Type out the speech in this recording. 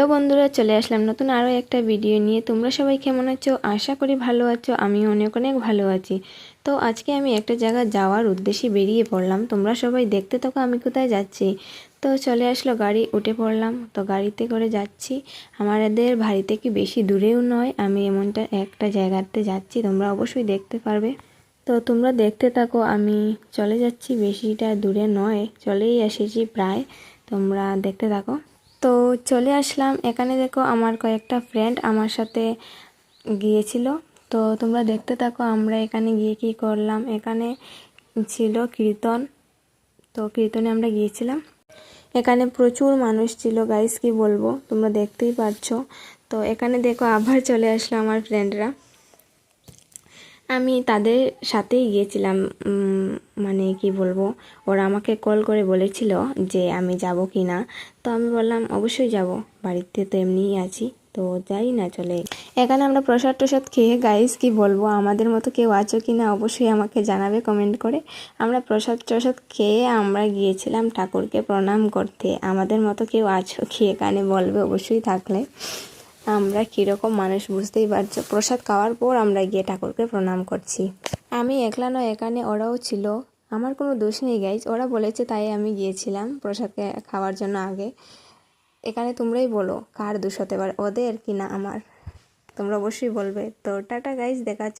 Hello বন্ধুরা, চলে আসলাম নতুন আরও একটা ভিডিও নিয়ে। তোমরা সবাই কেমন আছো? আশা করি ভালো আছো। আমি অনেক অনেক ভালো আছি। তো আজকে আমি একটা জায়গা যাওয়ার উদ্দেশ্যে বেরিয়ে পড়লাম। তোমরা সবাই দেখতে থাকো আমি কোথায় যাচ্ছি। তো চলে আসলো গাড়ি, উঠে পড়লাম। তো গাড়িতে করে যাচ্ছি। আমাদের বাড়ি থেকে বেশি দূরেও নয়, আমি এমনটা একটা জায়গাতে যাচ্ছি, তোমরা অবশ্যই দেখতে পারবে। তো তোমরা দেখতে থাকো, আমি চলে যাচ্ছি, বেশিটা দূরে নয়, চলেই এসেছি প্রায়। তোমরা দেখতে থাকো। তো চলে আসলাম। এখানে দেখো আমার কয়েকটা ফ্রেন্ড আমার সাথে গিয়েছিল। তো তোমরা দেখতে থাকো আমরা এখানে গিয়ে কী করলাম। এখানে ছিল কীর্তন, তো কীর্তনে আমরা গিয়েছিলাম। এখানে প্রচুর মানুষ ছিল গাইস, কি বলবো, তোমরা দেখতেই পারছো। তো এখানে দেখো আবার চলে আসলো আমার ফ্রেন্ডরা। আমি তাদের সাথেই গিয়েছিলাম। মানে কি বলবো, ওরা আমাকে কল করে বলেছিল যে আমি যাব কি না। তো আমি বললাম অবশ্যই যাব, বাড়িতে তো এমনিই আছি, তো যাই না চলে। এখানে আমরা প্রসাদ টসাদ খেয়ে গাইস, কি বলবো, আমাদের মতো কেউ আছো কি না অবশ্যই আমাকে জানাবে কমেন্ট করে। আমরা প্রসাদ টসাদ খেয়ে আমরা গিয়েছিলাম ঠাকুরকে প্রণাম করতে। আমাদের মতো কেউ আছো কি এখানে বলবে অবশ্যই থাকলে। আমরা কীরকম মানুষ বুঝতেই পারছো। প্রসাদ খাওয়ার পর আমরা গিয়ে ঠাকুরকে প্রণাম করছি। আমি একলা নয়, এখানে ওরাও ছিল। আমার কোনো দোষ নেই গাইজ, ওরা বলেছে তাই আমি গিয়েছিলাম প্রসাদকে খাওয়ার জন্য আগে। এখানে তোমরাই বলো কার দোষ হতে পারে, ওদের কি না আমার? তোমরা অবশ্যই বলবে। তো টাটা গাইজ, দেখা